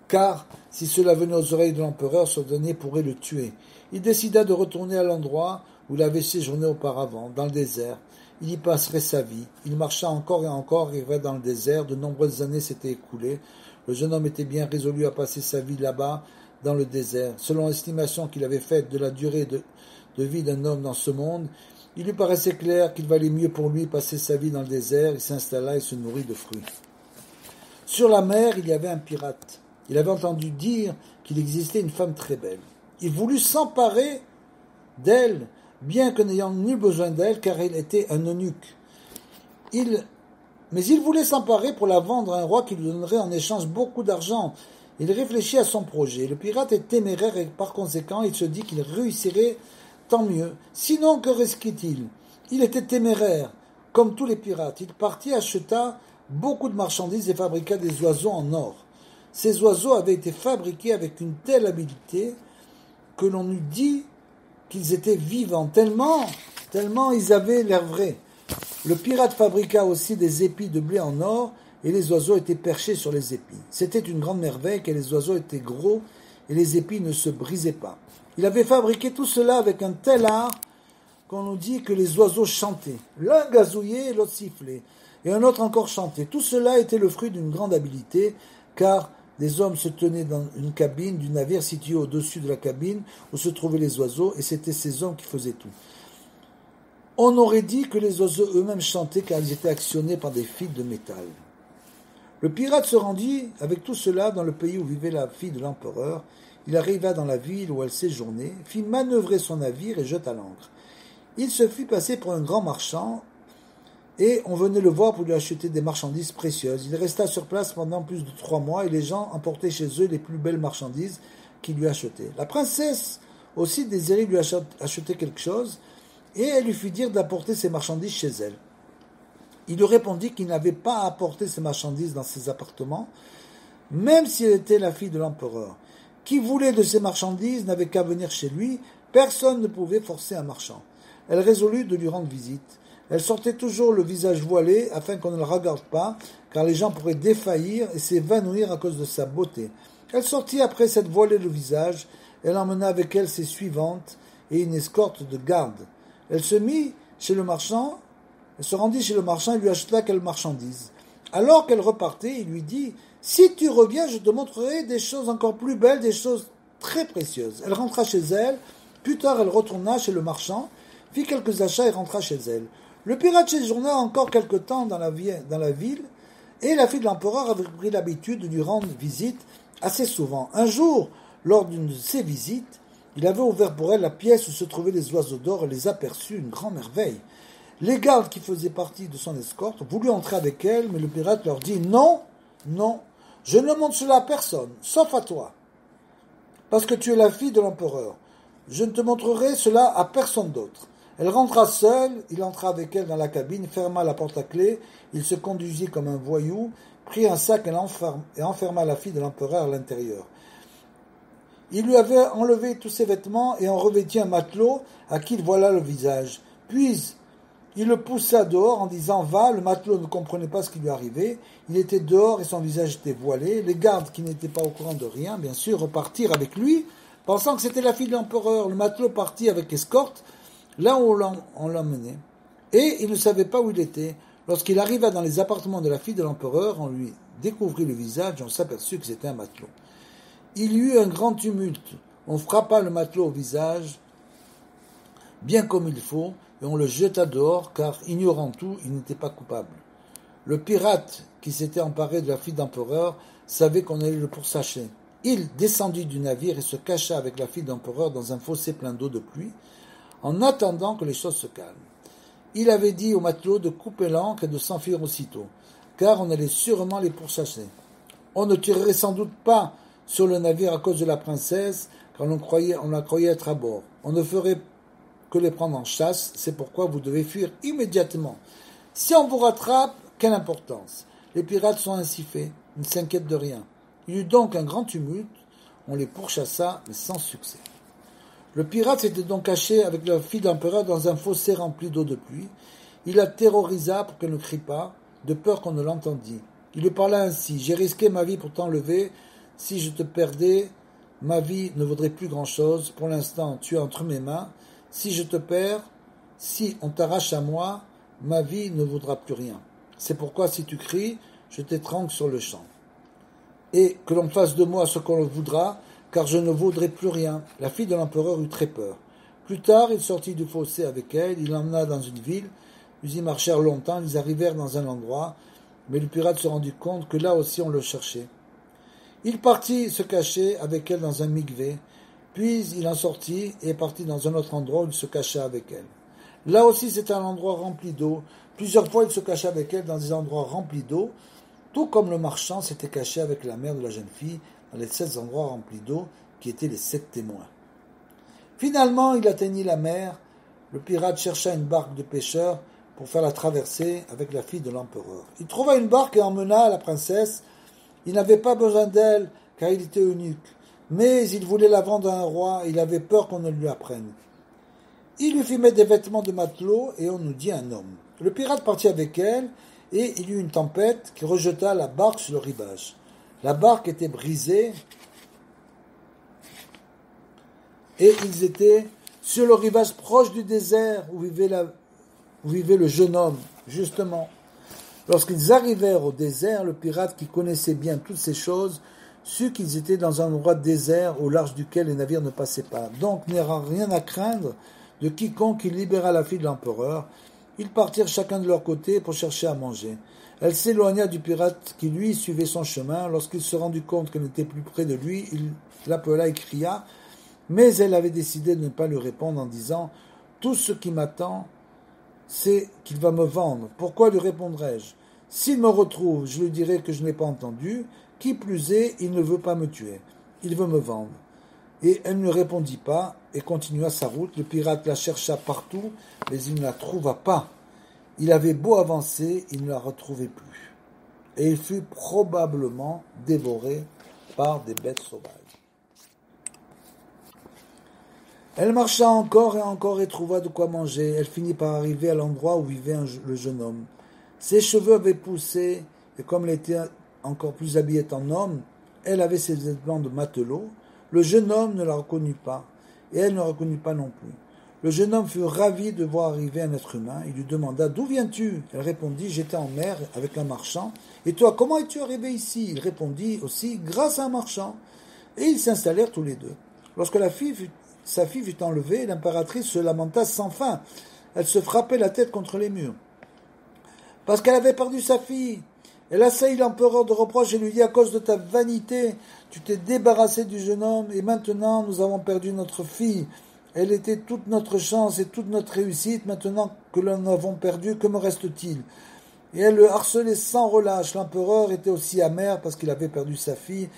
A: car si cela venait aux oreilles de l'empereur, ce dernier pourrait le tuer. Il décida de retourner à l'endroit où il avait séjourné auparavant, dans le désert. Il y passerait sa vie. Il marcha encore et encore, arriva dans le désert. De nombreuses années s'étaient écoulées. Le jeune homme était bien résolu à passer sa vie là-bas, dans le désert. Selon l'estimation qu'il avait faite de la durée de vie d'un homme dans ce monde, il lui paraissait clair qu'il valait mieux pour lui passer sa vie dans le désert. Il s'installa et se nourrit de fruits. Sur la mer, il y avait un pirate. Il avait entendu dire qu'il existait une femme très belle. Il voulut s'emparer d'elle, bien que n'ayant nul besoin d'elle, car elle était un eunuque. Mais il voulait s'emparer pour la vendre à un roi qui lui donnerait en échange beaucoup d'argent. Il réfléchit à son projet. Le pirate est téméraire et par conséquent, il se dit qu'il réussirait tant mieux. Sinon, que risquait-il ? Il était téméraire, comme tous les pirates. Il partit, acheta beaucoup de marchandises et fabriqua des oiseaux en or. Ces oiseaux avaient été fabriqués avec une telle habileté que l'on eût dit qu'ils étaient vivants, tellement ils avaient l'air vrais. Le pirate fabriqua aussi des épis de blé en or, et les oiseaux étaient perchés sur les épis. C'était une grande merveille, car les oiseaux étaient gros, et les épis ne se brisaient pas. Il avait fabriqué tout cela avec un tel art qu'on nous dit que les oiseaux chantaient. L'un gazouillait et l'autre sifflait, et un autre encore chantait. Tout cela était le fruit d'une grande habileté, car des hommes se tenaient dans une cabine du navire situé au-dessus de la cabine où se trouvaient les oiseaux, et c'était ces hommes qui faisaient tout. On aurait dit que les oiseaux eux-mêmes chantaient car ils étaient actionnés par des fils de métal. Le pirate se rendit avec tout cela dans le pays où vivait la fille de l'empereur. Il arriva dans la ville où elle séjournait, fit manœuvrer son navire et jeta l'ancre. Il se fit passer pour un grand marchand, et on venait le voir pour lui acheter des marchandises précieuses. Il resta sur place pendant plus de 3 mois, et les gens emportaient chez eux les plus belles marchandises qu'il lui achetait. La princesse aussi désirait lui acheter quelque chose, et elle lui fit dire d'apporter ses marchandises chez elle. Il lui répondit qu'il n'avait pas à apporter ses marchandises dans ses appartements, même si elle était la fille de l'empereur. Qui voulait de ses marchandises n'avait qu'à venir chez lui, personne ne pouvait forcer un marchand. Elle résolut de lui rendre visite. Elle sortait toujours le visage voilé afin qu'on ne la regarde pas, car les gens pourraient défaillir et s'évanouir à cause de sa beauté. Elle sortit après s'être voilée le visage, elle emmena avec elle ses suivantes et une escorte de garde. Elle se rendit chez le marchand et lui acheta quelques marchandises. Alors qu'elle repartait, il lui dit « Si tu reviens, je te montrerai des choses encore plus belles, des choses très précieuses. » Elle rentra chez elle. Plus tard, elle retourna chez le marchand, fit quelques achats et rentra chez elle. Le pirate séjourna encore quelque temps dans la ville, et la fille de l'empereur avait pris l'habitude de lui rendre visite assez souvent. Un jour, lors d'une de ses visites, il avait ouvert pour elle la pièce où se trouvaient les oiseaux d'or et les aperçut, une grande merveille. Les gardes qui faisaient partie de son escorte voulaient entrer avec elle, mais le pirate leur dit « Non, non, je ne montre cela à personne, sauf à toi, parce que tu es la fille de l'empereur. Je ne te montrerai cela à personne d'autre. » Elle rentra seule, il entra avec elle dans la cabine, ferma la porte à clé, il se conduisit comme un voyou, prit un sac et enferma la fille de l'empereur à l'intérieur. Il lui avait enlevé tous ses vêtements et en revêtit un matelot à qui il voila le visage. Puis il le poussa dehors en disant « Va ». Le matelot ne comprenait pas ce qui lui arrivait. Il était dehors et son visage était voilé. Les gardes, qui n'étaient pas au courant de rien, bien sûr, repartirent avec lui, pensant que c'était la fille de l'empereur. Le matelot partit avec escorte, là où on l'emmenait. Et il ne savait pas où il était. Lorsqu'il arriva dans les appartements de la fille de l'empereur, on lui découvrit le visage et on s'aperçut que c'était un matelot. Il y eut un grand tumulte. On frappa le matelot au visage, bien comme il faut, et on le jeta dehors, car, ignorant tout, il n'était pas coupable. Le pirate, qui s'était emparé de la fille d'empereur, savait qu'on allait le pourchasser. Il descendit du navire et se cacha avec la fille d'empereur dans un fossé plein d'eau de pluie, en attendant que les choses se calment. Il avait dit aux matelots de couper l'ancre et de s'enfuir aussitôt, car on allait sûrement les pourchasser. On ne tirerait sans doute pas sur le navire à cause de la princesse, car on la croyait être à bord. On ne ferait que les prendre en chasse, c'est pourquoi vous devez fuir immédiatement. Si on vous rattrape, quelle importance ? Les pirates sont ainsi faits, ils ne s'inquiètent de rien. Il y eut donc un grand tumulte, on les pourchassa, mais sans succès. Le pirate s'était donc caché avec la fille d'empereur dans un fossé rempli d'eau de pluie. Il la terrorisa pour qu'elle ne crie pas, de peur qu'on ne l'entendît. Il lui parla ainsi, « J'ai risqué ma vie pour t'enlever, si je te perdais, ma vie ne vaudrait plus grand-chose. Pour l'instant, tu es entre mes mains. Si je te perds, si on t'arrache à moi, ma vie ne vaudra plus rien. C'est pourquoi si tu cries, je t'étrangle sur le champ. Et que l'on fasse de moi ce qu'on voudra, car je ne vaudrai plus rien. » La fille de l'empereur eut très peur. Plus tard, il sortit du fossé avec elle, il l'emmena dans une ville. Ils y marchèrent longtemps, ils arrivèrent dans un endroit, mais le pirate se rendit compte que là aussi on le cherchait. Il partit se cacher avec elle dans un mikvé, puis il en sortit et partit dans un autre endroit où il se cacha avec elle. Là aussi c'était un endroit rempli d'eau. Plusieurs fois il se cacha avec elle dans des endroits remplis d'eau, tout comme le marchand s'était caché avec la mère de la jeune fille dans les 7 endroits remplis d'eau qui étaient les 7 témoins. Finalement il atteignit la mer. Le pirate chercha une barque de pêcheurs pour faire la traversée avec la fille de l'empereur. Il trouva une barque et emmena la princesse. Il n'avait pas besoin d'elle, car il était eunuque. Mais il voulait la vendre à un roi, il avait peur qu'on ne lui la prenne. Il lui fit mettre des vêtements de matelot, et on nous dit un homme. Le pirate partit avec elle, et il y eut une tempête qui rejeta la barque sur le rivage. La barque était brisée, et ils étaient sur le rivage proche du désert où vivait le jeune homme, justement. Lorsqu'ils arrivèrent au désert, le pirate, qui connaissait bien toutes ces choses, sut qu'ils étaient dans un endroit désert au large duquel les navires ne passaient pas. Donc, n'ayant rien à craindre de quiconque, il libéra la fille de l'empereur. Ils partirent chacun de leur côté pour chercher à manger. Elle s'éloigna du pirate qui, lui, suivait son chemin. Lorsqu'il se rendit compte qu'elle n'était plus près de lui, il l'appela et cria. Mais elle avait décidé de ne pas lui répondre en disant « Tout ce qui m'attend, c'est qu'il va me vendre. Pourquoi lui répondrai-je ? S'il me retrouve, je lui dirai que je n'ai pas entendu. Qui plus est, il ne veut pas me tuer. Il veut me vendre. » Et elle ne répondit pas et continua sa route. Le pirate la chercha partout, mais il ne la trouva pas. Il avait beau avancer, il ne la retrouvait plus. Et il fut probablement dévoré par des bêtes sauvages. Elle marcha encore et encore et trouva de quoi manger. Elle finit par arriver à l'endroit où vivait le jeune homme. Ses cheveux avaient poussé, et comme elle était encore plus habillée en homme, elle avait ses vêtements de matelot. Le jeune homme ne la reconnut pas, et elle ne reconnut pas non plus. Le jeune homme fut ravi de voir arriver un être humain. Il lui demanda « D'où viens-tu » Elle répondit « J'étais en mer avec un marchand. »« Et toi, comment es-tu arrivé ici ?» Il répondit aussi « Grâce à un marchand. » Et ils s'installèrent tous les deux. Lorsque sa fille fut enlevée, l'impératrice se lamenta sans fin. Elle se frappait la tête contre les murs. Parce qu'elle avait perdu sa fille. Elle assaillit l'empereur de reproches et lui dit « À cause de ta vanité, tu t'es débarrassé du jeune homme et maintenant nous avons perdu notre fille. Elle était toute notre chance et toute notre réussite. Maintenant que nous l'avons perdue, que me reste-t-il ?» Et elle le harcelait sans relâche. L'empereur était aussi amer parce qu'il avait perdu sa fille.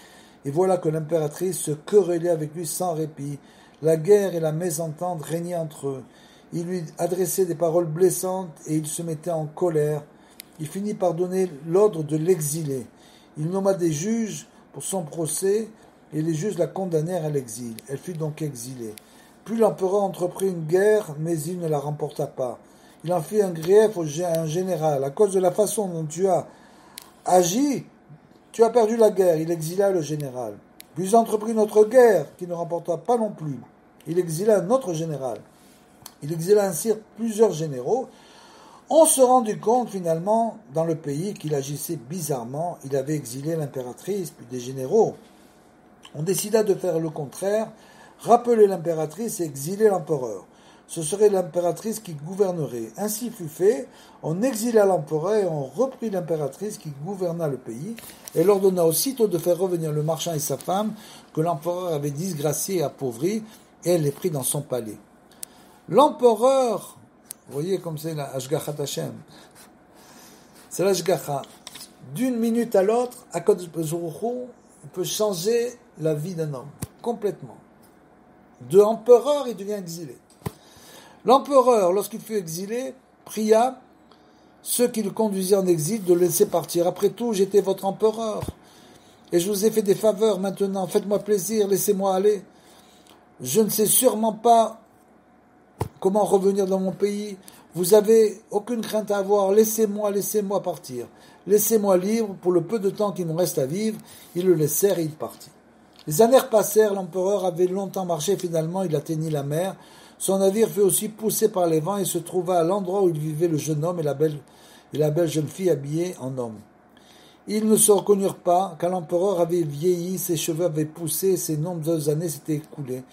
A: Et voilà que l'impératrice se querellait avec lui sans répit. La guerre et la mésentente régnaient entre eux. Il lui adressait des paroles blessantes et il se mettait en colère. Il finit par donner l'ordre de l'exiler. Il nomma des juges pour son procès et les juges la condamnèrent à l'exil. Elle fut donc exilée. Puis l'empereur entreprit une guerre, mais il ne la remporta pas. Il en fit un grief à un général. À cause de la façon dont tu as agi, tu as perdu la guerre. Il exila le général. Puis il entreprit une autre guerre qui ne remporta pas non plus. Il exila un autre général. Il exila ainsi plusieurs généraux. On se rendit compte finalement dans le pays qu'il agissait bizarrement. Il avait exilé l'impératrice, puis des généraux. On décida de faire le contraire, rappeler l'impératrice et exiler l'empereur. Ce serait l'impératrice qui gouvernerait. Ainsi fut fait, on exila l'empereur et on reprit l'impératrice qui gouverna le pays. Elle ordonna aussitôt de faire revenir le marchand et sa femme que l'empereur avait disgraciés et appauvris, et elle les prit dans son palais. L'empereur, vous voyez comme c'est la Ashgachat Hashem, c'est l'Ashgacha. D'une minute à l'autre, Akadosh Baruch Hu peut changer la vie d'un homme, complètement. De empereur, il devient exilé. L'empereur, lorsqu'il fut exilé, pria ceux qui le conduisaient en exil de le laisser partir. Après tout, j'étais votre empereur, et je vous ai fait des faveurs maintenant, faites-moi plaisir, laissez-moi aller. Je ne sais sûrement pas comment revenir dans mon pays. Vous avez aucune crainte à avoir, laissez-moi partir. Laissez-moi libre pour le peu de temps qu'il me reste à vivre. » Ils le laissèrent et il partit. Les années passèrent, l'empereur avait longtemps marché, finalement il atteignit la mer. Son navire fut aussi poussé par les vents et se trouva à l'endroit où il vivait le jeune homme et la belle jeune fille habillés en hommes. Ils ne se reconnurent pas, car l'empereur avait vieilli, ses cheveux avaient poussé, ses nombreuses années s'étaient écoulées.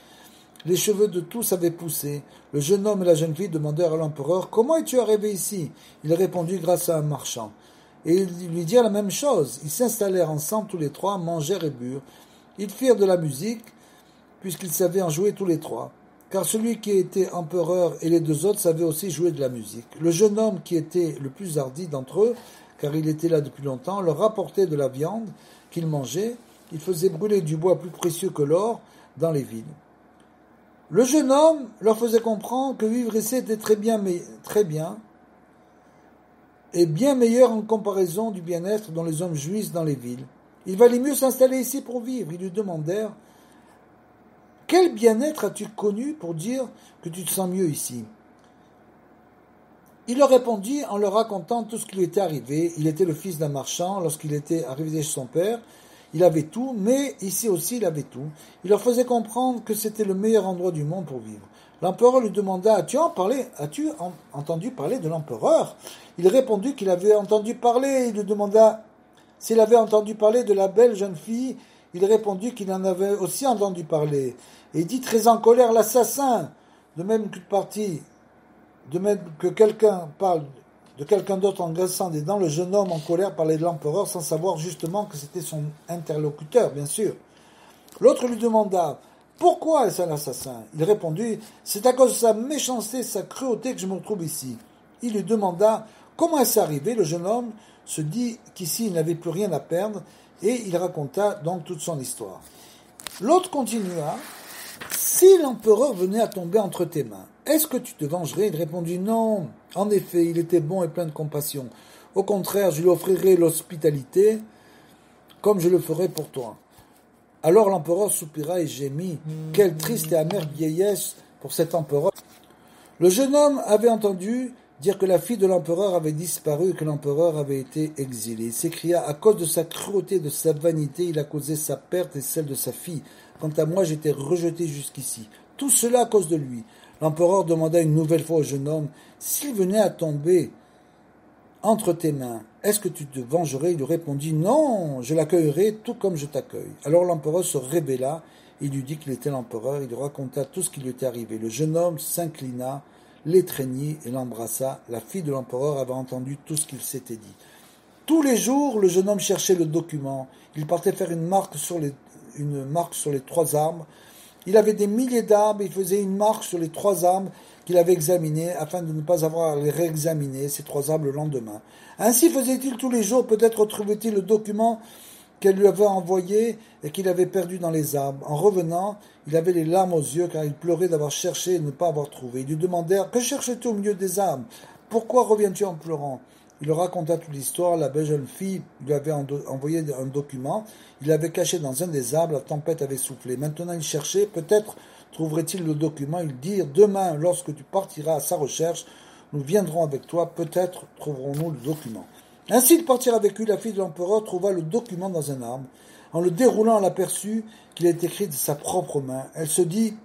A: Les cheveux de tous avaient poussé. Le jeune homme et la jeune fille demandèrent à l'empereur « Comment es-tu arrivé ici ?» Il répondit « Grâce à un marchand. » Et ils lui dirent la même chose. Ils s'installèrent ensemble tous les trois, mangèrent et burent. Ils firent de la musique, puisqu'ils savaient en jouer tous les trois. Car celui qui était empereur et les deux autres savaient aussi jouer de la musique. Le jeune homme, qui était le plus hardi d'entre eux, car il était là depuis longtemps, leur rapportait de la viande qu'ils mangeaient. Il faisait brûler du bois plus précieux que l'or dans les villes. Le jeune homme leur faisait comprendre que vivre ici était très bien, et bien meilleur en comparaison du bien-être dont les hommes jouissent dans les villes. Il valait mieux s'installer ici pour vivre. Ils lui demandèrent « Quel bien-être as-tu connu pour dire que tu te sens mieux ici ?» Il leur répondit en leur racontant tout ce qui lui était arrivé. Il était le fils d'un marchand. Lorsqu'il était arrivé chez son père, il avait tout, mais ici aussi il avait tout. Il leur faisait comprendre que c'était le meilleur endroit du monde pour vivre. L'empereur lui demanda « As-tu entendu parler de l'empereur ?» Il répondit qu'il avait entendu parler. Il lui demanda s'il avait entendu parler de la belle jeune fille. Il répondit qu'il en avait aussi entendu parler. Et il dit très en colère, l'assassin, de même que quelqu'un parle de quelqu'un d'autre en grinçant des dents, le jeune homme en colère parlait de l'empereur sans savoir justement que c'était son interlocuteur, bien sûr. L'autre lui demanda, pourquoi est-ce un assassin? Il répondit, c'est à cause de sa méchanceté, de sa cruauté que je me retrouve ici. Il lui demanda, comment est-ce arrivé? Le jeune homme se dit qu'ici il n'avait plus rien à perdre et il raconta donc toute son histoire. L'autre continua, si l'empereur venait à tomber entre tes mains, est-ce que tu te vengerais? Il répondit non. En effet, il était bon et plein de compassion. Au contraire, je lui offrirais l'hospitalité comme je le ferais pour toi. Alors l'empereur soupira et gémit. Quelle triste et amère vieillesse pour cet empereur. Le jeune homme avait entendu dire que la fille de l'empereur avait disparu et que l'empereur avait été exilé. Il s'écria, à cause de sa cruauté, de sa vanité, il a causé sa perte et celle de sa fille. Quant à moi, j'étais rejeté jusqu'ici. Tout cela à cause de lui. L'empereur demanda une nouvelle fois au jeune homme, s'il venait à tomber entre tes mains, est-ce que tu te vengerais? Il lui répondit, non, je l'accueillerai tout comme je t'accueille. Alors l'empereur se révéla, il lui dit qu'il était l'empereur, il lui raconta tout ce qui lui était arrivé. Le jeune homme s'inclina, l'étreignit et l'embrassa. La fille de l'empereur avait entendu tout ce qu'il s'était dit. Tous les jours, le jeune homme cherchait le document. Il partait faire une marque sur les 3 arbres. Il avait des milliers d'arbres, il faisait une marque sur les 3 arbres qu'il avait examinés, afin de ne pas avoir à les réexaminer, ces 3 arbres, le lendemain. Ainsi faisait-il tous les jours, peut-être retrouvait-il le document qu'elle lui avait envoyé et qu'il avait perdu dans les arbres. En revenant, il avait les larmes aux yeux, car il pleurait d'avoir cherché et de ne pas avoir trouvé. Ils lui demandèrent, que cherches-tu au milieu des arbres? Pourquoi reviens-tu en pleurant? Il leur raconta toute l'histoire. La belle jeune fille lui avait envoyé un document. Il l'avait caché dans un des arbres. La tempête avait soufflé. Maintenant, il cherchait. Peut-être trouverait-il le document. Ils dirent, demain, lorsque tu partiras à sa recherche, nous viendrons avec toi. Peut-être trouverons-nous le document. Ainsi, ils partirent avec lui. La fille de l'empereur trouva le document dans un arbre. En le déroulant, elle aperçut qu'il était écrit de sa propre main. Elle se dit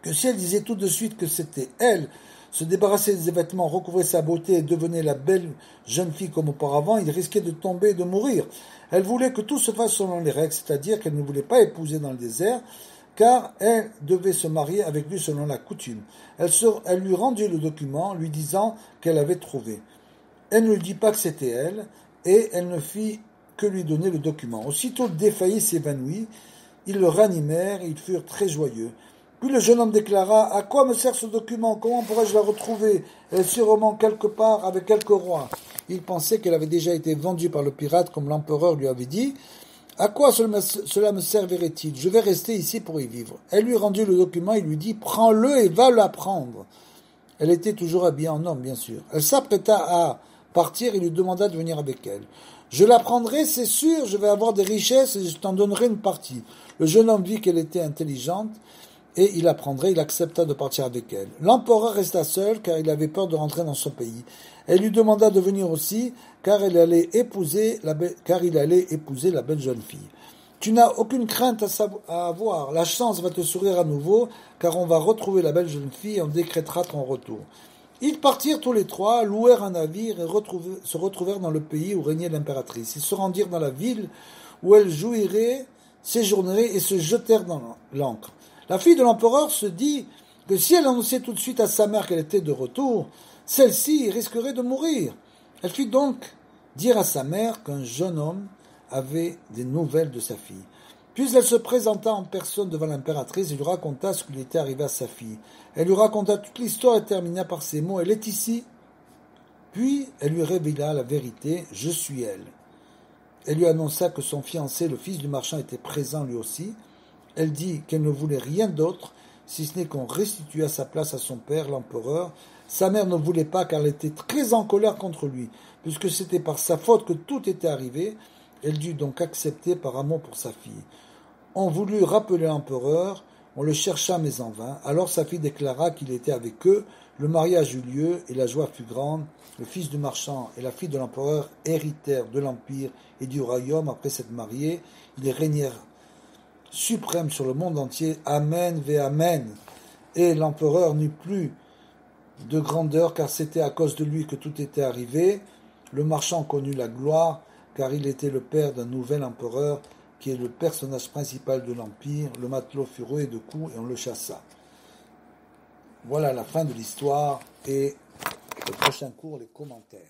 A: que si elle disait tout de suite que c'était elle, se débarrasser des vêtements, recouvrer sa beauté et devenir la belle jeune fille comme auparavant, il risquait de tomber et de mourir. Elle voulait que tout se fasse selon les règles, c'est-à-dire qu'elle ne voulait pas épouser dans le désert, car elle devait se marier avec lui selon la coutume. Elle lui rendit le document, lui disant qu'elle avait trouvé. Elle ne lui dit pas que c'était elle, et elle ne fit que lui donner le document. Aussitôt le défailli s'évanouit, ils le ranimèrent, et ils furent très joyeux. Puis le jeune homme déclara, à quoi me sert ce document? Comment pourrais-je la retrouver? Elle est sûrement quelque part avec quelque roi. Il pensait qu'elle avait déjà été vendue par le pirate, comme l'empereur lui avait dit. À quoi cela me servirait-il? Je vais rester ici pour y vivre. Elle lui rendit le document et lui dit, prends-le et va l'apprendre. Elle était toujours habillée en homme, bien sûr. Elle s'apprêta à partir et lui demanda de venir avec elle. Je l'apprendrai, c'est sûr, je vais avoir des richesses et je t'en donnerai une partie. Le jeune homme vit qu'elle était intelligente et il accepta de partir avec elle. L'empereur resta seul car il avait peur de rentrer dans son pays. Elle lui demanda de venir aussi car il allait épouser la belle jeune fille. Tu n'as aucune crainte à avoir, la chance va te sourire à nouveau car on va retrouver la belle jeune fille et on décrétera ton retour. Ils partirent tous les trois, louèrent un navire et se retrouvèrent dans le pays où régnait l'impératrice. Ils se rendirent dans la ville où elle séjournerait et se jetèrent dans l'ancre. La fille de l'empereur se dit que si elle annonçait tout de suite à sa mère qu'elle était de retour, celle-ci risquerait de mourir. Elle fit donc dire à sa mère qu'un jeune homme avait des nouvelles de sa fille. Puis elle se présenta en personne devant l'impératrice et lui raconta ce qui lui était arrivé à sa fille. Elle lui raconta toute l'histoire et termina par ces mots « Elle est ici ». Puis elle lui révéla la vérité « Je suis elle ». Elle lui annonça que son fiancé, le fils du marchand, était présent lui aussi. Elle dit qu'elle ne voulait rien d'autre, si ce n'est qu'on restituât sa place à son père, l'empereur. Sa mère ne voulait pas car elle était très en colère contre lui, puisque c'était par sa faute que tout était arrivé. Elle dut donc accepter par amour pour sa fille. On voulut rappeler l'empereur, on le chercha mais en vain. Alors sa fille déclara qu'il était avec eux. Le mariage eut lieu et la joie fut grande. Le fils du marchand et la fille de l'empereur héritèrent de l'empire et du royaume après s'être mariés. Ils régnèrent suprêmes sur le monde entier. Amen ve amen. Et l'empereur n'eut plus de grandeur car c'était à cause de lui que tout était arrivé. Le marchand connut la gloire car il était le père d'un nouvel empereur qui est le personnage principal de l'Empire. Le matelot fut roué de coups et on le chassa. Voilà la fin de l'histoire et le prochain cours, les commentaires.